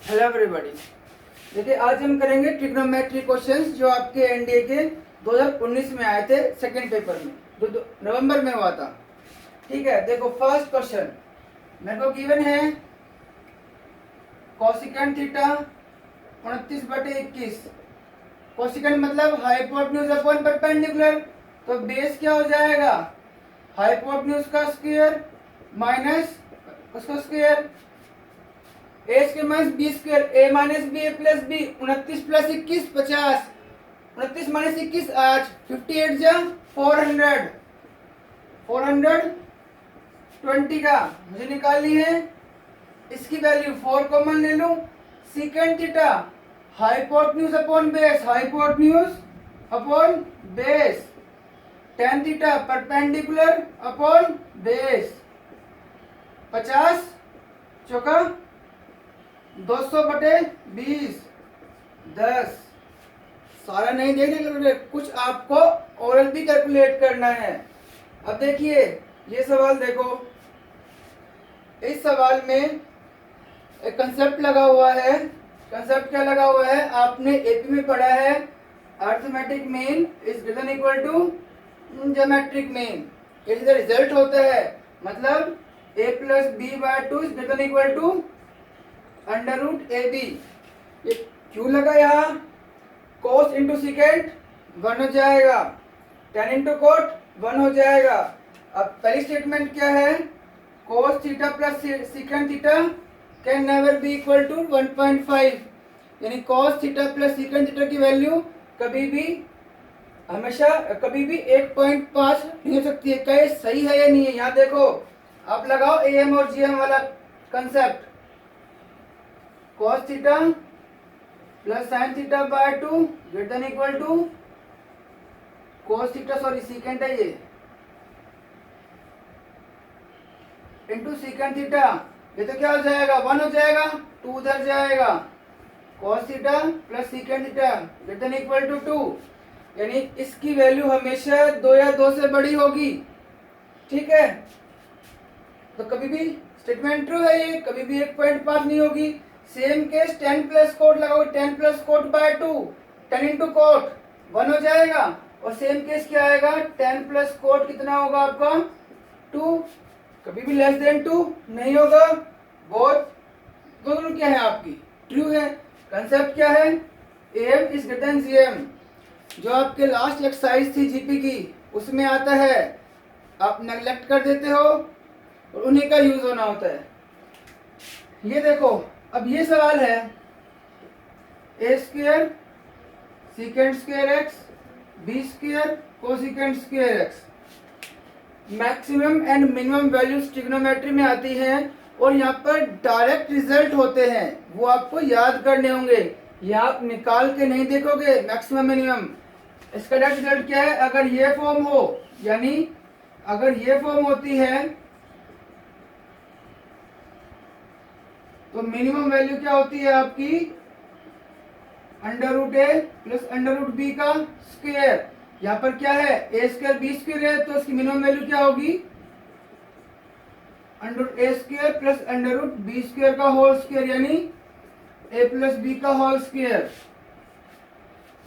Hello everybody. देखिए आज हम करेंगे ट्रिग्नोमेट्री क्वेश्चंस जो आपके एनडीए के 2019 में आए थे सेकंड पेपर में जो नवंबर में हुआ था। ठीक है, देखो फर्स्ट क्वेश्चन मेरे को गिवन है कोसिकेंट थीटा 29/21। कोसिकेंट मतलब हाइपोटेन्यूज अपॉन परपेंडिकुलर, तो बेस क्या हो जाएगा हाइपोटेन्यूज का स्क्वायर माइनस उसका स्क्वायर ए स्क्वायर माइनस बी स्क्वायर ए माइनस बी ए प्लस बी 29 प्लस 21 50 29 माइनस 21 आज 58 जा 400 420 का मुझे निकालनी है। इसकी वैल्यू 4 कॉमन ले लूं। Secant theta hypotenuse upon base tan theta perpendicular upon base 50 चौका 200/20 10। सारा नहीं देखने, कुछ आपको ओरल भी कैलकुलेट करना है। अब देखिए ये सवाल देखो, इस सवाल में एक कंसेप्ट लगा हुआ है। कंसेप्ट क्या लगा हुआ है, आपने एपी में पढ़ा है arithmetic mean is greater than equal to geometric mean. ये सीधा रिजल्ट होता है, मतलब a plus B by 2 is greater than equal to under root A B. ये क्यों लगा यहाँ, कोस इंटू सिकेंट 1 हो जाएगा, टेन इंटू कोट 1 हो जाएगा। अब पहली स्टेटमेंट क्या है, cos theta plus secant theta can never be equal to 1.5, यानी cos theta plus secant theta की वैल्यू कभी भी हमेशा कभी भी 1.5 नहीं हो सकती है। क्या ये सही है या नहीं है, यहाँ देखो आप लगाओ एम और जीएम वाला concept. cos theta plus sine theta by 2 greater than equal to cos theta secant है ये इंटू सीकेंट थीटा। ये तो क्या हो जाएगा 1 हो जाएगा, 2 उधर जाएगा। cos theta plus secant theta greater than equal to 2, यानी इसकी वैल्यू हमेशा 2 या 2 से बड़ी होगी। ठीक है, तो कभी भी स्टेटमेंट ट्रू है ये, कभी भी 1.5 नहीं होगी। सेम केस 10 प्लस कोट लगाओ, 10 plus cot by 2 10 into cot 1 हो जाएगा। और सेम केस क्या आएगा, 10 प्लस कोट कितना होगा आपका 2, कभी भी लेस देन 2 नहीं होगा। बोथ दोनों क्या है आपकी ट्रू है। कंसेप्ट क्या है, M is greater than GM, जो आपके लास्ट एक्सरसाइज थी जीपी की उसमें आता है, आप नेग्लेक्ट कर देते हो और उन्हीं का यूज होना होता है। ये देखो अब ये सवाल है A square secant square X B square cosecant square X. Maximum and minimum values trigonometry में आती हैं और यहाँ पर डायरेक्ट रिजल्ट होते हैं, वो आपको याद करने होंगे। ये आप निकाल के नहीं देखोगे मैक्सिमम मिनिमम। इसका डायरेक्ट रिजल्ट क्या है, अगर ये फॉर्म हो, यानी अगर ये फॉर्म होती है तो मिनिमम वैल्यू क्या होती है आपकी अंडर रूट ए प्लस अंडर रूट बी का स्क्वायर। यहाँ पर क्या है ए स्क्वायर बी स्क्वायर है, तो इसकी मिनिमम वैल्यू क्या होगी under root A square plus under root B square का होल स्क्वायर, यानी ए प्लस बी का होल स्क्वायर।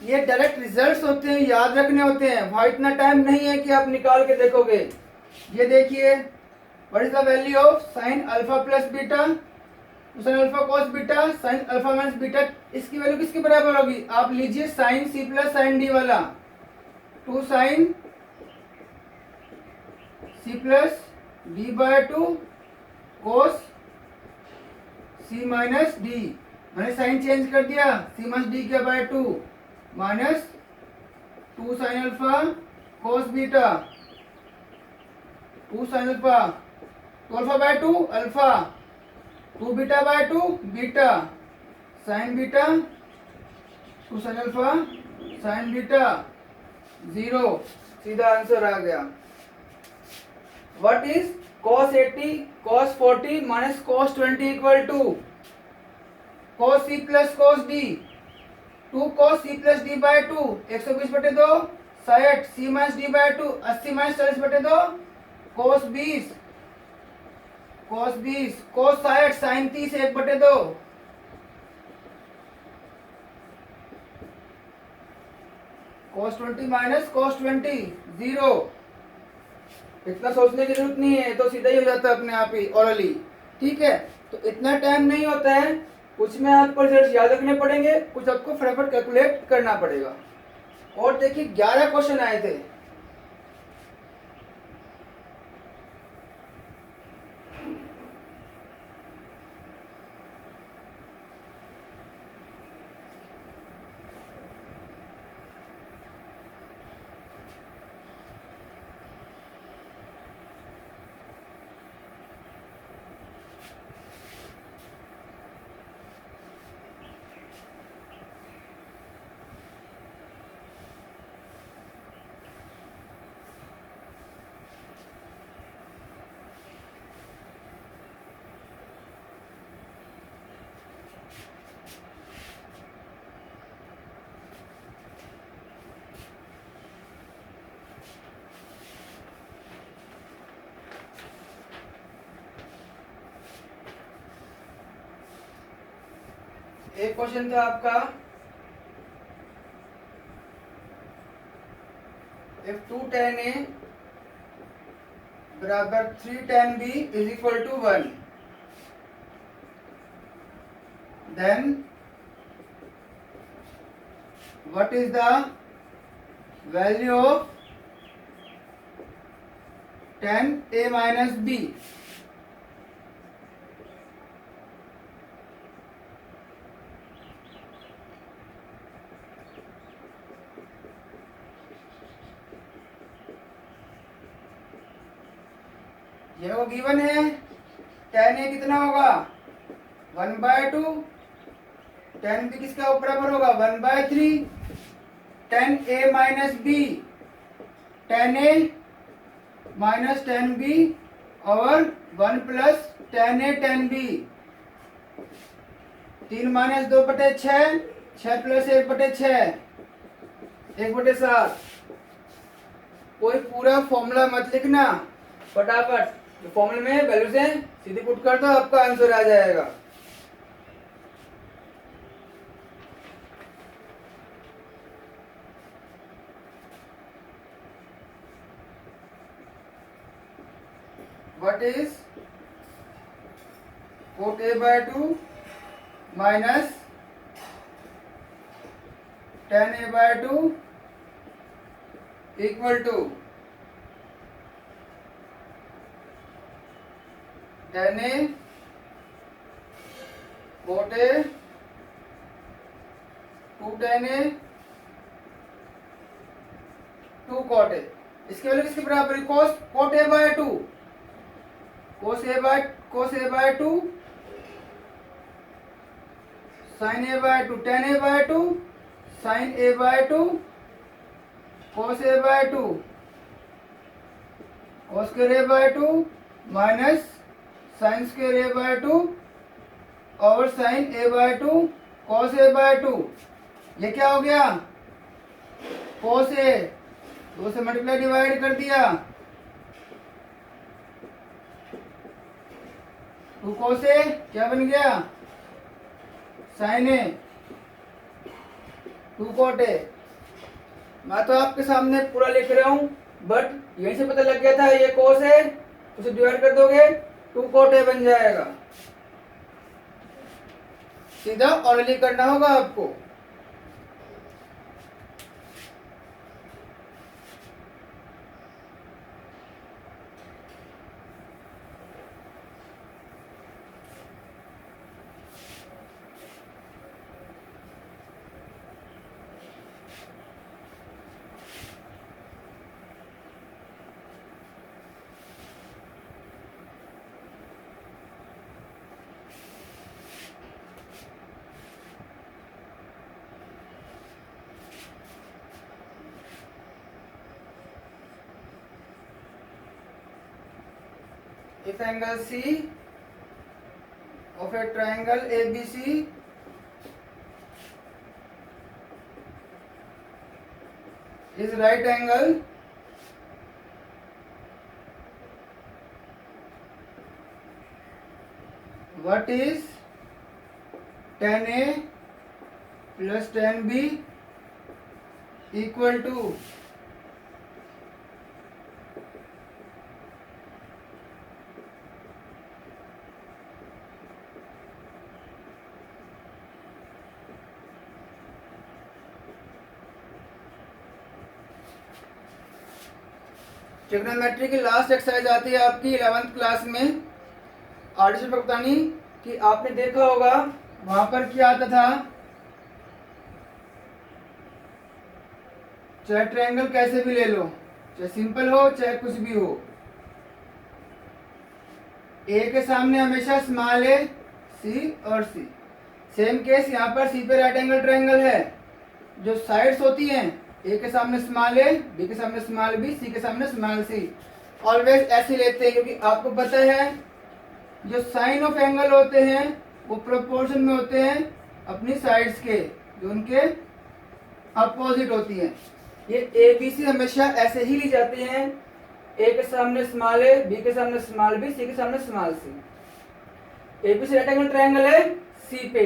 ये डायरेक्ट रिजल्ट्स होते हैं, याद रखने होते हैं, वहां इतना टाइम नहीं है कि आप निकाल के देखोगे। ये देखिए what is the value of sine alpha plus beta, sine alpha cos beta sine alpha minus beta. इसकी वैल्यू किसके बराबर होगी, आप लीजिए sine C plus sine D वाला, 2 sine C plus D by 2 cos C minus D. मैंने sine change कर दिया, सी माइनस डी के by 2 minus 2 sine alpha cos beta 2 sine alpha, तो alpha by 2 alpha 2 beta by 2 beta sine beta 2 sine alpha sine beta 0। सीधा answer आ गया। What is cos 80 cos 40 minus cos 20 equal to cos c plus cos d 2 cos c plus d by 2 120/2 60 c minus d by 2 80 minus 40/2 cos 20 cos 20 cos 60 sin 30 1/2 cos 20 minus cos 20 0। इतना सोचने की जरूरत नहीं है, तो सीधा ही हो जाता है अपने आप ही ओरली। ठीक है, तो इतना टाइम नहीं होता है, कुछ में आपको रिजल्ट याद रखने पड़ेंगे, कुछ आपको फटाफट कैलकुलेट करना पड़ेगा। और देखिए 11 क्वेश्चन आए थे। एक क्वेश्चन था आपका, if 2 tan A बराबर 3 tan B is equal to 1, then what is the value of tan A minus B? ये वो गिवन है, tan A कितना होगा 1/2, tan B किसका बराबर होगा 1/3, tan A minus B, tan A minus tan B और 1 plus tan A tan B। 3 minus 2/6, 6 plus 1/6, 1/7। कोई पूरा फॉर्मूला मत लिखना, फटाफट फॉर्मूले में वैल्यू से सीधी पुट कर दो, आपका आंसर आ जाएगा। What is cot A/2 minus tan A/2 equal to tan A cot A 2 tan A 2 cot A। इसके वैल्यू किसके बराबर है cot A/2, cos A/2 sin A/2 tan A/2 sin A/2 cos A/2 cos square A/2 minus sin square A/2 और sin A/2 cos A/2। ये क्या हो गया cos A, 2 से मल्टीप्लाई डिवाइड कर दिया, 2 cos A क्या बन गया sin A, 2 cot A। मैं तो आपके सामने पूरा लिख रहा हूं, बट यहीं से पता लग गया था ये cos है, उसे डिवाइड कर दोगे 2 cot A बन जाएगा। सीधा ऑर्डरली करना होगा आपको। If angle C of a triangle ABC is right angle, what is tan A plus tan B equal to trigonometry की लास्ट एक्सरसाइज आती है आपकी 11th क्लास में। आर्टिस्ट पता नहीं कि आपने देखा होगा वहां पर क्या आता था, चाहे ट्रायंगल कैसे भी ले लो, चाहे सिंपल हो चाहे कुछ भी हो, ए के सामने हमेशा स्मॉल ए, सी और सी। सेम केस यहाँ पर सी पे राइट एंगल ट्रायंगल है, जो साइड्स होती हैं ए के सामने स्मॉल ए, बी के सामने स्मॉल बी, सी के सामने स्मॉल सी। ऑलवेज ऐसे लेते हैं क्योंकि आपको पता है जो साइन ऑफ एंगल होते हैं वो प्रोपोर्शन में होते हैं अपनी साइड्स के, जो उनके अपोजिट होती हैं। ये ए बी सी हमेशा ऐसे ही ली जाती हैं, ए के सामने स्मॉल ए, बी के सामने स्मॉल बी, सी के सामने small C. A B C right angle triangle है सी पे,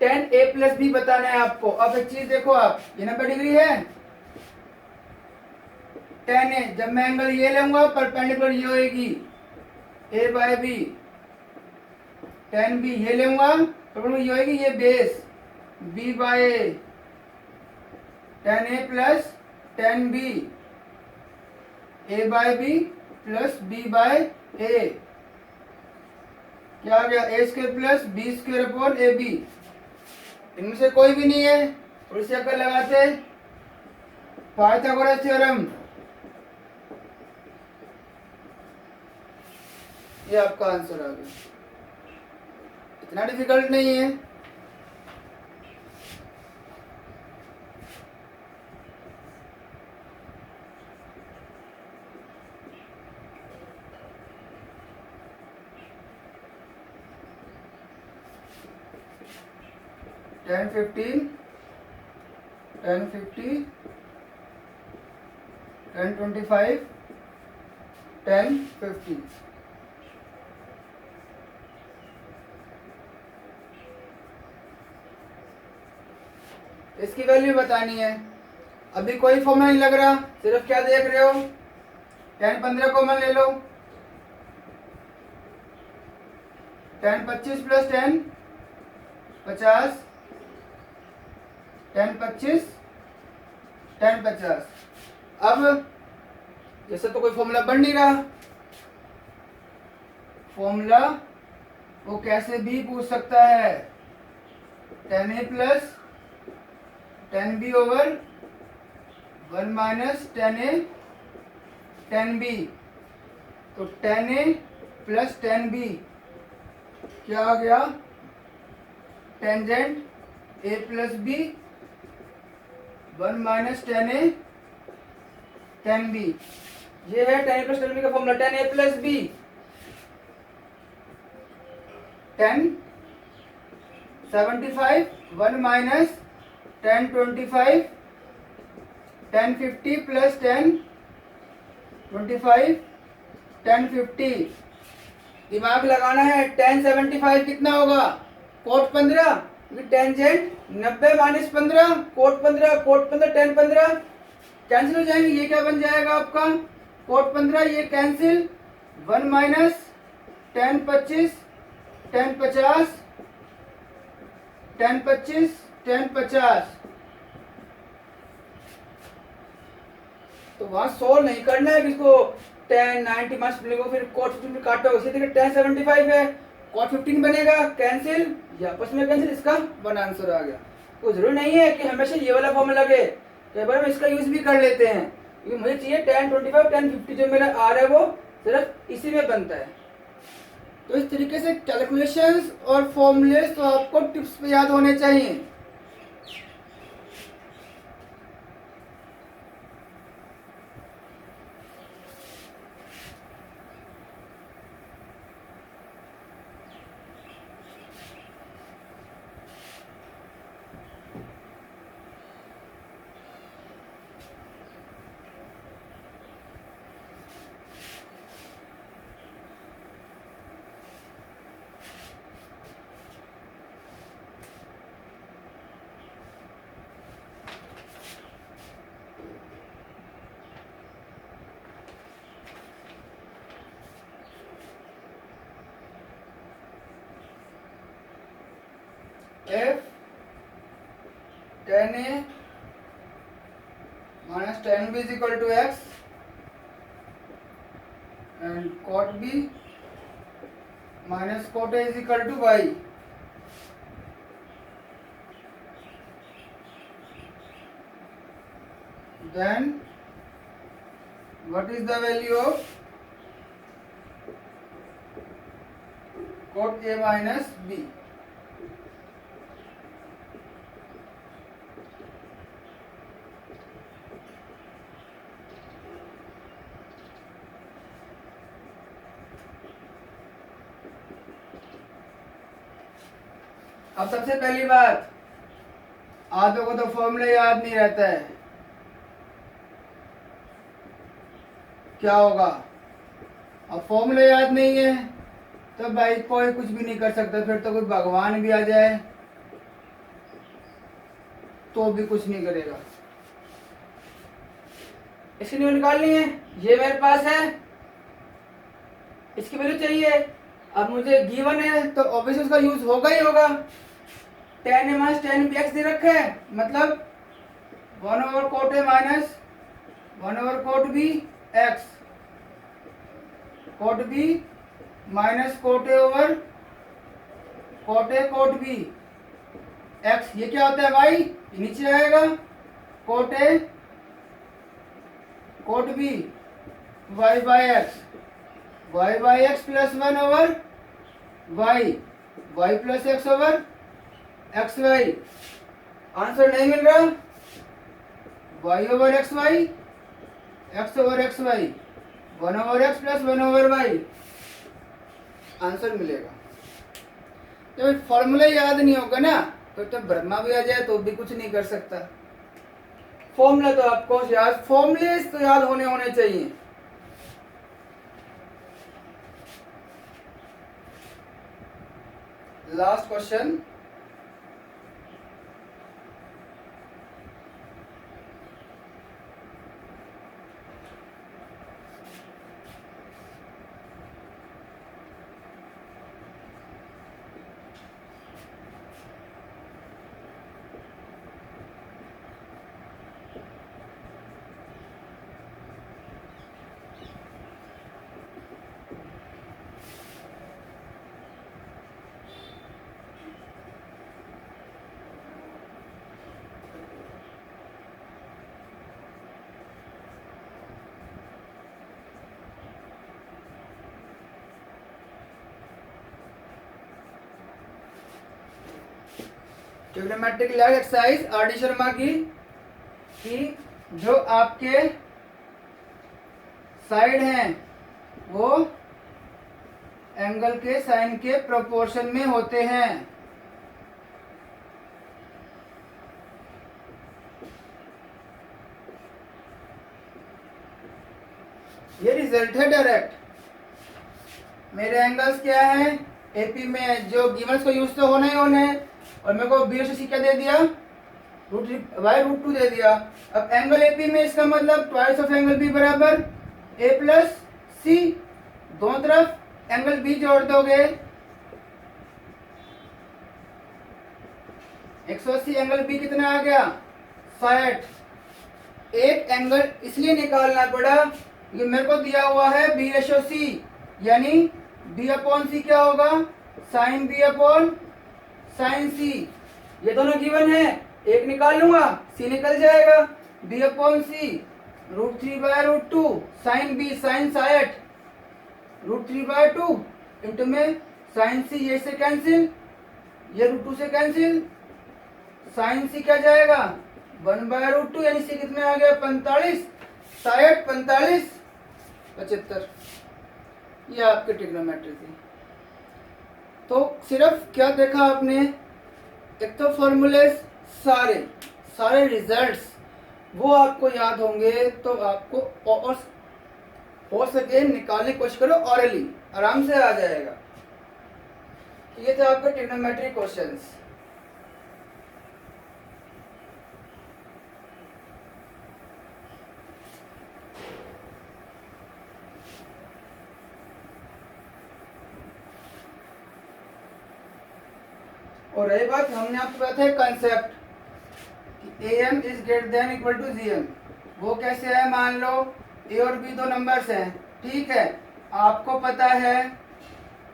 tan a प्लस बी बताना है आपको। अब एक चीज देखो, आप ये 90 डिग्री है, tan a जब मैं एंगल ये लूंगा परपेंडिकुलर ये होगी a by B, tan b ये लूंगा परपेंडिकुलर ये होगी ये base b by a, tan a plus tan b, a by B plus b by a, क्या आ गया a square plus b square upon A B. इनमें से कोई भी नहीं है और इसे अगर लगाते पाइथागोरस थ्योरम, ये आपका आंसर आ गया। इतना डिफिकल्ट नहीं है। टेन 15, 10 50, 10 25, 10 50। इसकी वैल्यू बतानी है। अभी कोई फॉर्मूला नहीं लग रहा, सिर्फ क्या देख रहे हो, 10 15 कॉमन ले लो, 10 25 प्लस 10 50, 10 25, 10 50। अब जैसे तो कोई फॉर्मूला बन नहीं रहा, फॉर्मूला वो कैसे भी पूछ सकता है, 10a plus 10b over 1 minus 10a 10b। तो 10a प्लस 10b क्या आ गया, tangent a plus b 1 minus 10a 10b। ये है 10a प्लस 10b का formula, 10a plus b 10 75 1 minus 10 25 10 50 plus 10 25 10 50। दिमाग लगाना है, 10 75 कितना होगा, cot 15, tangent 90 minus 15 cot 15, cot 15 10 15 cancel हो जाएंगे। ये क्या बन जाएगा आपका, कोट 15 ये कैंसिल, 1 माइनस 10 25 10 50 10 25 10 50। तो वहां सोल्व नहीं करना है किसको, 10 90 माइनस को फिर कोट 15 काटो, इसी तरह 10 75 है, कोट 15 बनेगा कैंसिल, ये आपस में कैंसिल, इसका वन आंसर आ गया। तो जरूरी नहीं है कि हमेशा ये वाला फॉर्मूला लगे, कई बार हम इसका यूज भी कर लेते हैं, क्योंकि मुझे चाहिए 10 25 10 50 जो मेरा आ रहा है वो सिर्फ इसी में बनता है। तो इस तरीके से कैलकुलेशंस और फॉर्मूलेस तो आपको टिप्स पे याद होने चाहिए। F tan A minus tan B is equal to x and cot B minus cot A is equal to y. Then what is the value of cot A minus B? अब सबसे पहली बात, आधों को तो फॉर्मूला याद नहीं रहता है। क्या होगा? अब फॉर्मूला याद नहीं है तो भाई कोई कुछ भी नहीं कर सकता, फिर तो कोई भगवान भी आ जाए तो भी कुछ नहीं करेगा। इसकी वैल्यू निकालनी है, ये मेरे पास है, इसकी वैल्यू चाहिए। अब मुझे गिवन है तो ऑब्वियसली उसका यूज होगा ही होगा। tan A minus tan B x दे रखा है, मतलब 1 over cot A minus 1 over cot B x, कोट B minus cot A over cot A cot B x। ये क्या होता है भाई? ये नीचे आएगा cot A cot B y by x plus 1 over y plus x over X Y. Answer नहीं मिल रहा, y over X Y, X over X Y, 1 over X plus 1 over Y, answer मिलेगा। जब फॉर्मूला याद नहीं होगा ना तो ब्रह्मा भी आ जाए तो भी कुछ नहीं कर सकता। फॉर्मूला तो आपको याद, फॉर्मूले तो याद होने चाहिए। Last question, trigonometric lag exercise R D Sharma की जो आपके साइड हैं वो एंगल के साइन के प्रोपोर्शन में होते हैं। ये रिजल्ट है डायरेक्ट। मेरे एंगल्स क्या है? एपी में जो गिवन्स को यूज तो होना ही होना है, और मेरे को बी सी क्या दे दिया? √2 दे दिया। अब एंगल एपी में इसका मतलब ट्वाइस ऑफ एंगल बी बराबर ए प्लस सी, दोनों तरफ एंगल बी जोड़ दोगे 180, एंगल बी कितना आ गया? 60। एक एंगल इसलिए निकालना पड़ा ये मेरे को दिया हुआ है B/C, यानी B/C क्या होगा? Sine B upon sine C। ये दोनों गिवन है, एक निकाल लूंगा C निकल जाएगा, B/C √3/√2 sine B sine 60 √3/2 into में साइन C, ये से कैंसिल, ये √2 से कैंसिल, साइन C क्या जाएगा? 1/√2, यानी C कितने आ गया? 45, 60 45 75। ये आपके ट्रिग्नोमेट्री थी। तो सिर्फ क्या देखा आपने? एक तो फॉर्मूले, सारे रिजल्ट्स वो आपको याद होंगे तो आपको और हो सके निकालने की कोशिश करो, ऑरली आराम से आ जाएगा। ये थे आपके ट्रिग्नोमेट्री क्वेश्चंस। और रही बात, हमने आपको बताया था कंसेप्ट कि AM is greater than equal to GM। वो कैसे है, मान लो A और B दो नंबर्स हैं, ठीक है। आपको पता है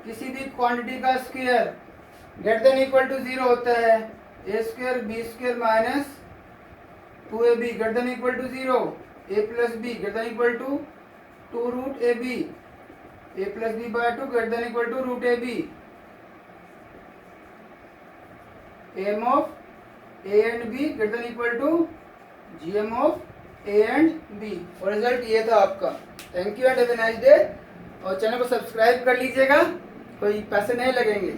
किसी भी क्वांटिटी का square greater than equal to 0 होता है, A square B square minus 2AB greater than equal to 0, A plus B greater than equal to 2 root AB, A plus B by 2 greater than equal to root AB। M of A and B greater than equal to GM of A and B। और result ये था आपका। Thank you and have a nice day. और channel को subscribe कर लीजिएगा, कोई पैसे नहीं लगेंगे।